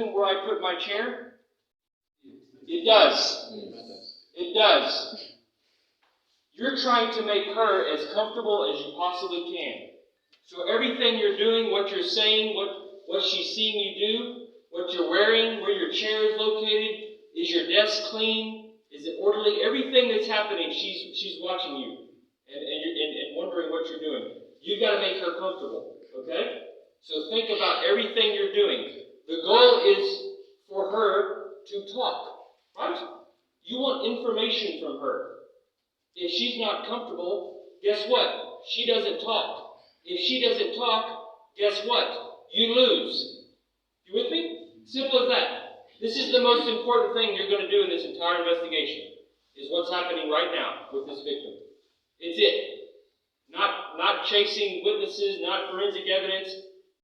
victim where I put my chair? It does. It does. You're trying to make her as comfortable as you possibly can. So everything you're doing, what you're saying, what she's seeing you do, what you're wearing, where your chair is located, is your desk clean? Is it orderly? Everything that's happening, she's watching you and wondering what you're doing. You've got to make her comfortable, okay? So think about everything you're doing. The goal is for her to talk, right? You want information from her. If she's not comfortable, guess what? She doesn't talk. If she doesn't talk, guess what? You lose. You with me? Simple as that. This is the most important thing you're going to do in this entire investigation, is what's happening right now with this victim. It's it. Not chasing witnesses, not forensic evidence.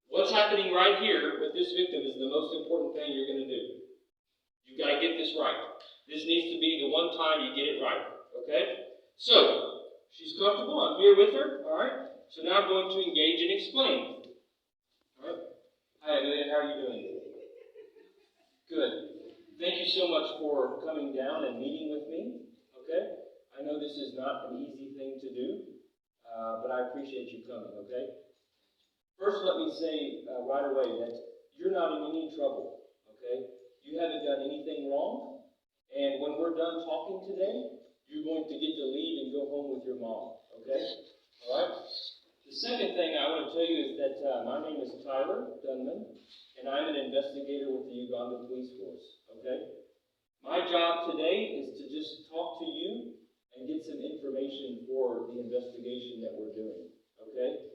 What's happening right here with this victim is the most important thing you're going to do. You've got to get this right. This needs to be the one time you get it right. Okay? So, she's comfortable. I'm here with her. All right? So now I'm going to engage and explain. All right? Hi, Amelia. How are you doing? Good. Thank you so much for coming down and meeting with me. Okay? I know this is not an easy thing to do, but I appreciate you coming. Okay? First, let me say right away that you're not in any trouble. Okay? You haven't done anything wrong, and when we're done talking today, you're going to get to leave and go home with your mom. Okay? All right? The second thing I want to tell you is that my name is Tyler Dunman, and I'm an investigator with the Uganda Police Force. Okay? My job today is to just talk to you and get some information for the investigation that we're doing. Okay?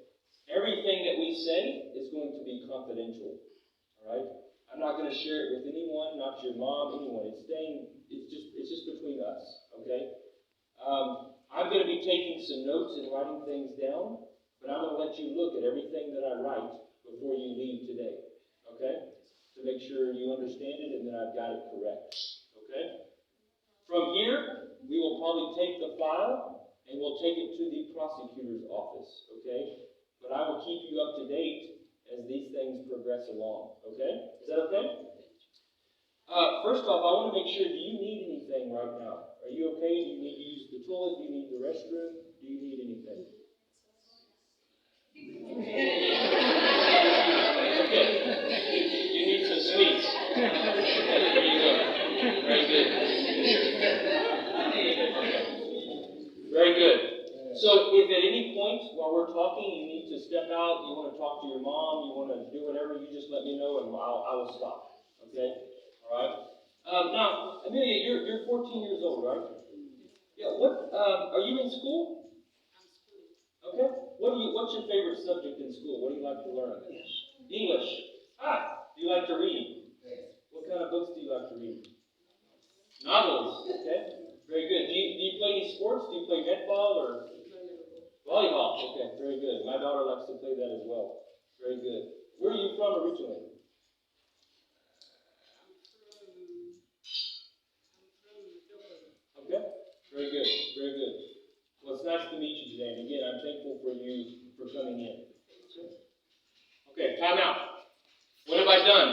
Everything that we say is going to be confidential. All right? I'm not going to share it with anyone, not your mom, anyone. It's just between us. Okay? I'm going to be taking some notes and writing things down, but I'm going to let you look at everything that I write before you leave today. Okay? To make sure you understand it and that I've got it correct. Okay? From here, we will probably take the file and we'll take it to the prosecutor's office. Okay? But I will keep you up to date as these things progress along. Okay? Is that okay? First off, I want to make sure, do you need anything right now? Are you okay? Do you need to use the toilet? Do you need the restroom? Do you need anything? Okay. You need some sweets. There you go. Very good. Very good. So if at any point while we're talking you need to step out, you want to talk to your mom, you want to do whatever, you just let me know and I will stop. Okay? All right? Now, Amelia, you're 14 years old, right? Yeah. What are you in school? Okay. What's your favorite subject in school? What do you like to learn? English. Do you like to read? What kind of books do you like to read? Novels. Okay. Very good. Do you play any sports? Do you play netball or volleyball? Okay. Very good. My daughter likes to play that as well. Very good. Where are you from originally? Okay. Very good. Very good. Well, it's nice to meet you today. And again, I'm thankful for you for coming in. Okay, time out. What have I done?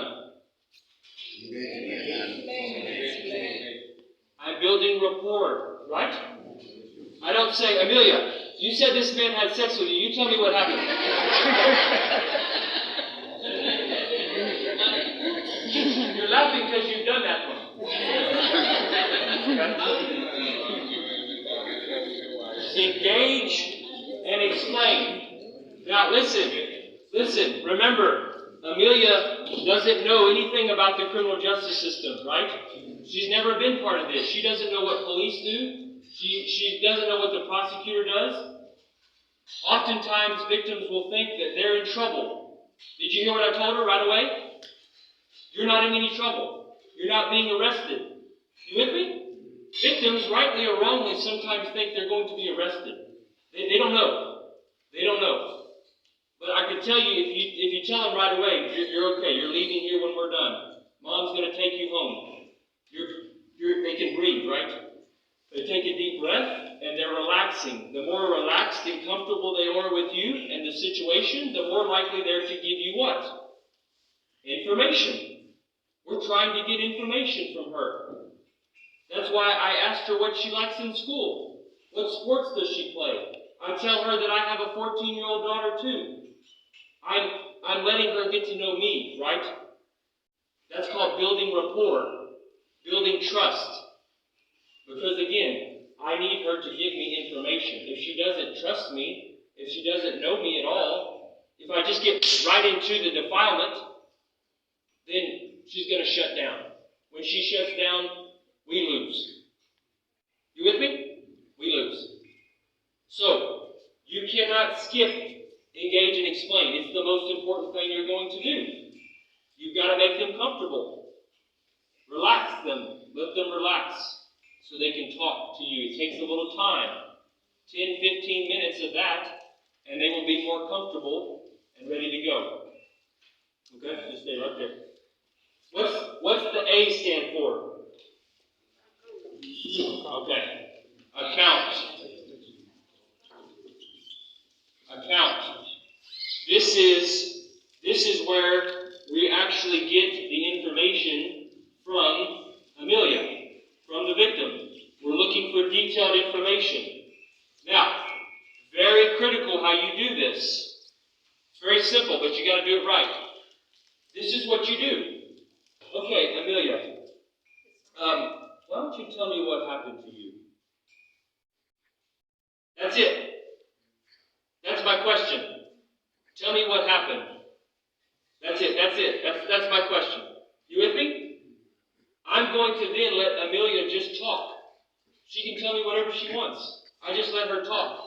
I'm building rapport, right? I don't say, Amelia, you said this man had sex with you. You tell me what happened. You're laughing because you've done that one. Engage and explain. Now listen, remember, Amelia doesn't know anything about the criminal justice system, right? She's never been part of this. She doesn't know what police do. She doesn't know what the prosecutor does. Oftentimes, victims will think that they're in trouble. Did you hear what I told her right away? You're not in any trouble. You're not being arrested. You with me? Victims, rightly or wrongly, sometimes think they're going to be arrested. They don't know. They don't know. But I can tell you, if you tell them right away, you're okay. You're leaving here when we're done. Mom's going to take you home. They can breathe, right? They take a deep breath, and they're relaxing. The more relaxed and comfortable they are with you and the situation, the more likely they're to give you what? Information. We're trying to get information from her. That's why I asked her what she likes in school. What sports does she play? I tell her that I have a 14-year-old daughter too. I'm letting her get to know me, right? That's called building rapport, building trust. Because again, I need her to give me information. If she doesn't trust me, if she doesn't know me at all, if I just get right into the defilement, then she's going to shut down. When she shuts down, we lose. You with me? We lose. So, you cannot skip engage and explain. It's the most important thing you're going to do. You've got to make them comfortable. Relax them. Let them relax so they can talk to you. It takes a little time. 10, 15 minutes of that, and they will be more comfortable and ready to go. Okay? Just stay right there. What's the A stand for? Okay. Account. Account. This is where we actually get the information from Amelia, from the victim. We're looking for detailed information. Now, very critical how you do this. It's very simple, but you got to do it right. This is what you do. Okay, Amelia, why don't you tell me what happened to you? That's it. That's my question. Tell me what happened. That's it. That's my question. You with me? I'm going to then let Amelia just talk. She can tell me whatever she wants. I just let her talk.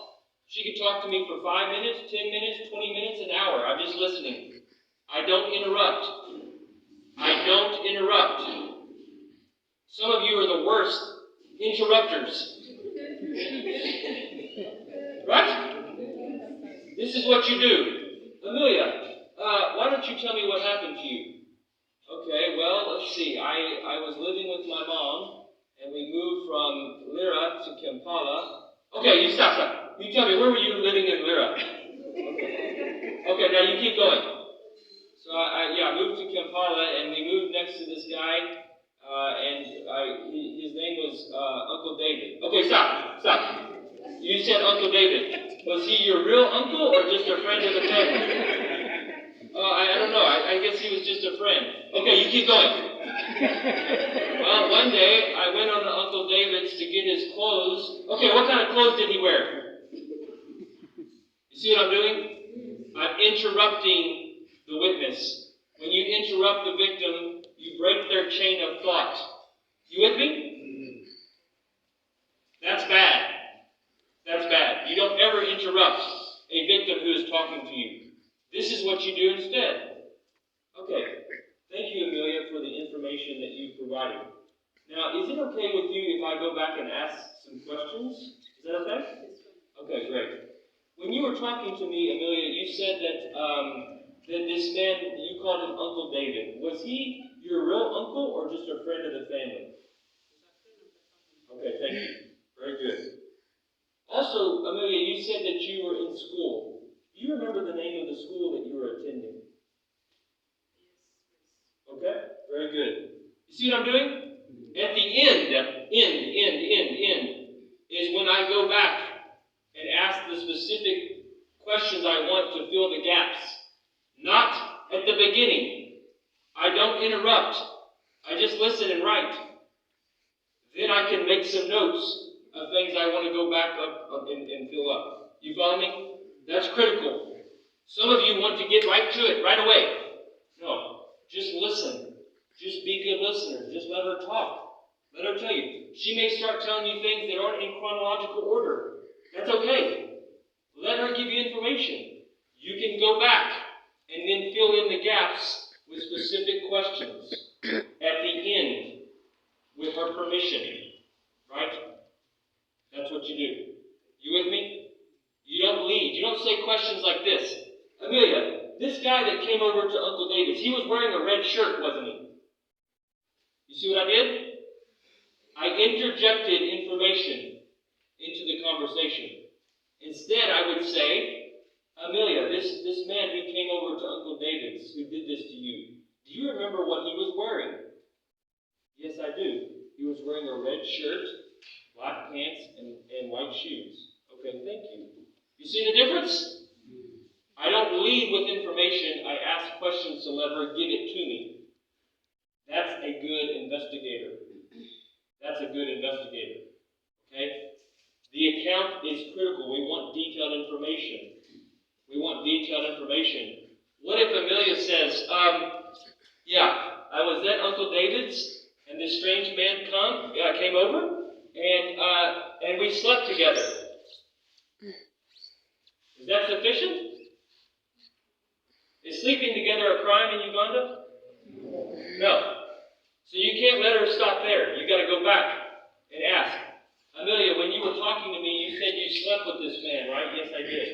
She can talk to me for 5 minutes, 10 minutes, 20 minutes, an hour. I'm just listening. I don't interrupt. I don't interrupt. Some of you are the worst interrupters. Right? This is what you do. Amelia, why don't you tell me what happened to you? Okay, well, let's see. I was living with my mom, and we moved from Lira to Kampala. Okay, you stop. You tell me, where were you living in Lira? Okay, now you keep going. So I moved to Kampala, and we moved next to this guy, his name was Uncle David. Okay, stop. You said Uncle David. Was he your real uncle or just a friend of the family? I don't know. I guess he was just a friend. Okay, you keep going. Well, one day I went on to Uncle David's to get his clothes. Okay, what kind of clothes did he wear? You see what I'm doing? I'm interrupting the witness. When you interrupt the victim, you break their chain of thought. You with me? That's bad. That's bad. You don't ever interrupt a victim who is talking to you. This is what you do instead. Okay. Thank you, Amelia, for the information that you provided. Now, is it okay with you if I go back and ask some questions? Is that okay? Okay, great. When you were talking to me, Amelia, you said that this man, you called him Uncle David. Was he your real uncle or just a friend of the family? Okay, thank you. Very good. Also, Amelia, you said that you were in school. Do you remember the name of the school that you were attending? Okay, very good. You see what I'm doing? At the end is when I go back and ask the specific questions I want to fill the gaps. Not at the beginning. I don't interrupt. I just listen and write. Then I can make some notes of things I want to go back up and fill up. You follow me? That's critical. Some of you want to get right to it right away. No, just listen. Just be good listeners. Just let her talk. Let her tell you. She may start telling you things that aren't in chronological order. That's okay. Let her give you information. You can go back and then fill in the gaps with specific questions at the end with her permission. Right? That's what you do. You with me? You don't lead. You don't say questions like this. Amelia, this guy that came over to Uncle David's, he was wearing a red shirt, wasn't he? You see what I did? I interjected information into the conversation. Instead, I would say, Amelia, this man who came over to Uncle David's, who did this to you, do you remember what he was wearing? Yes, I do. He was wearing a red shirt, black pants, and white shoes. Okay, thank you. You see the difference? I don't lead with information. I ask questions to let her give it to me. That's a good investigator. That's a good investigator. Okay? The account is critical. We want detailed information. We want detailed information. What if Amelia says, yeah, I was at Uncle David's, and this strange man came over, and we slept together. Is that sufficient? Is sleeping together a crime in Uganda? No. So you can't let her stop there. You've got to go back and ask, Amelia, when you were talking to me, you said you slept with this man, right? Yes, I did.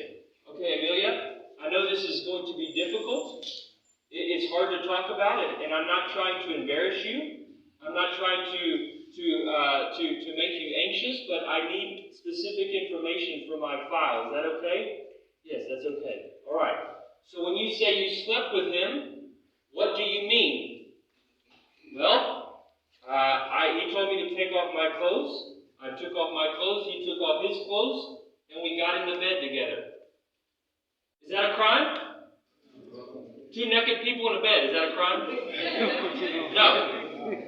Okay, Amelia, I know this is going to be difficult. It's hard to talk about it, and I'm not trying to embarrass you. I'm not trying to make you anxious, but I need specific information for my file. Is that okay? Yes, that's okay. All right. So when you say you slept with him, what do you mean? Well, he told me to take off my clothes. I took off my clothes. He took off his clothes, and we got in the bed together. Is that a crime? Two naked people in a bed, is that a crime? No.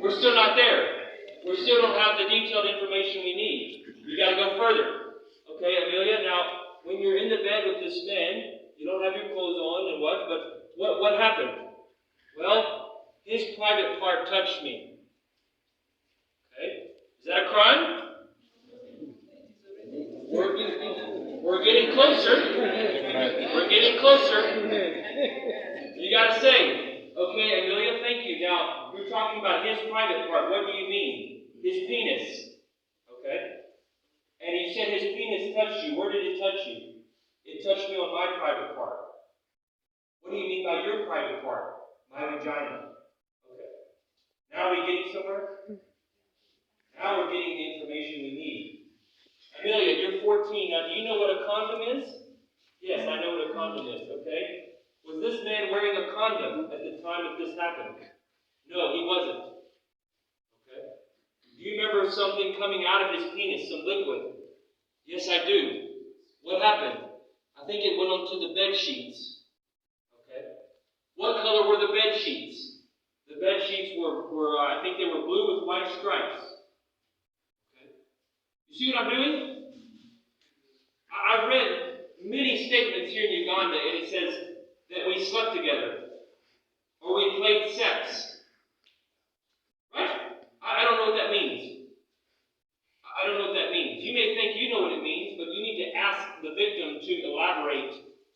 We're still not there. We still don't have the detailed information we need. You got to go further. Okay, Amelia, now, when you're in the bed with this man, you don't have your clothes on and what happened? Well, his private part touched me. Okay? Is that a crime? We're getting closer. We're getting closer. You got to say, okay, Amelia, thank you. Now, you're talking about his private part. What do you mean? His penis. Okay? And you said his penis touched you. Where did it touch you? It touched me on my private part. What do you mean by your private part? My vagina. Okay. Now are we getting somewhere? Now we're getting the information we need. Amelia, you're 14. Now, do you know what a condom is? Yes, I know what a condom is, okay? Was this man wearing a condom at the time that this happened? No, he wasn't. Okay? Do you remember something coming out of his penis, some liquid? Yes, I do. What happened? I think it went onto the bed sheets. Okay? What color were the bed sheets? The bed sheets were I think they were blue with white stripes. Okay? You see what I'm doing? I've read many statements here in Uganda, and it says that we slept together, or we played sex. Right? I don't know what that means. I don't know what that means. You may think you know what it means, but you need to ask the victim to elaborate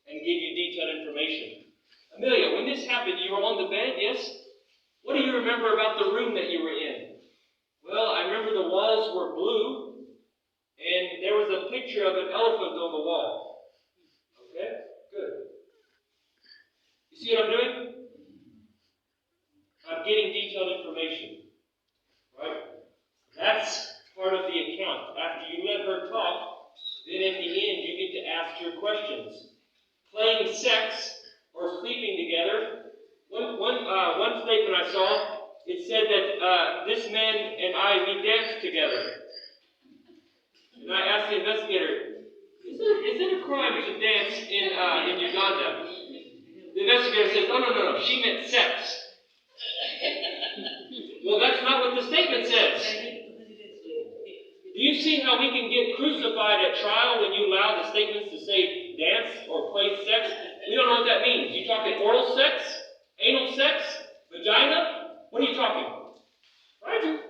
and give you detailed information. Amelia, when this happened, you were on the bed, yes? What do you remember about the room that you were in? Well, I remember the walls were blue, and there was a picture of an elephant on the wall. Okay? Good. You see what I'm doing? I'm getting detailed information. Right? That's part of the account. After you let her talk, then at the end you get to ask your questions. Playing sex or sleeping together. One statement I saw, it said that this man and I, we danced together. And I asked the investigator, is it a crime to dance in Uganda? The investigator says, no, she meant sex. Well, that's not what the statement says. Do you see how we can get crucified at trial when you allow the statements to say dance or play sex? We don't know what that means. You talking oral sex? Anal sex? Vagina? What are you talking? Right?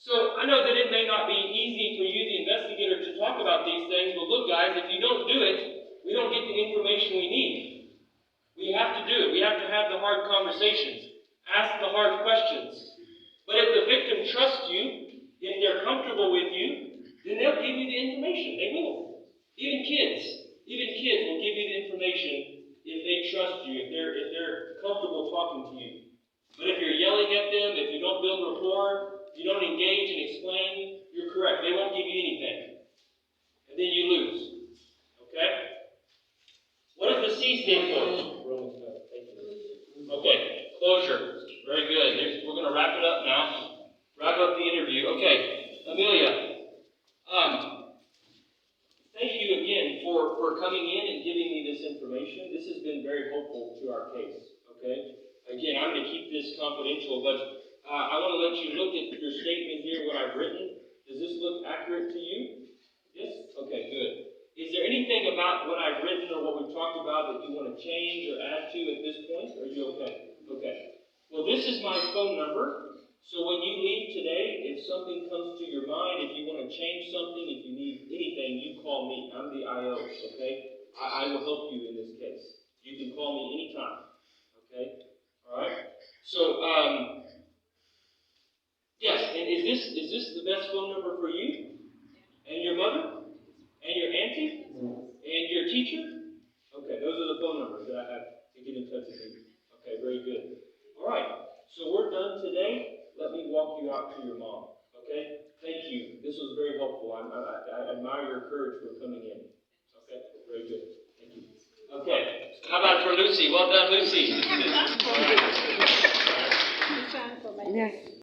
So I know that it may not be easy for you, the investigator, to talk about these things, but look, guys, if you don't do it, we don't get the information we need. We have to do it. We have to have the hard conversations. Ask the hard questions. But if the victim trusts you, if they're comfortable with you, then they'll give you the information. They will. Even kids will give you the information if they trust you, if they're comfortable talking to you. But if you're yelling at them, if you don't build rapport, you don't engage and explain, you're correct. They won't give you anything. And then you lose. Okay? What does the C stand for? Okay, closure. Very good. We're going to wrap it up now. wrap up the interview. Okay, Amelia, thank you again for coming in and giving me this information. This has been very helpful to our case, okay? Again, I'm going to keep this confidential, but I want to let you look at your statement here, what I've written. Does this look accurate to you? Yes? Okay, good. Is there anything about what I've written or what we've talked about that you want to change or add to at this point? Or are you okay? Okay. Well, this is my phone number. So when you leave today, if something comes to your mind, if you want to change something, if you need anything, you call me. I'm the IO, okay? I will help you in this case. You can call me anytime, okay? All right? So, yes, and is this the best phone number for you? And your mother? And your auntie? And your teacher? Okay, those are the phone numbers that I have to get in touch with you. Okay, very good. All right, so we're done today. Let me walk you out to your mom. Okay? Thank you. This was very helpful. I admire your courage for coming in. Okay? Very good. Thank you. Okay. How about for Lucy? Well done, Lucy. Yes.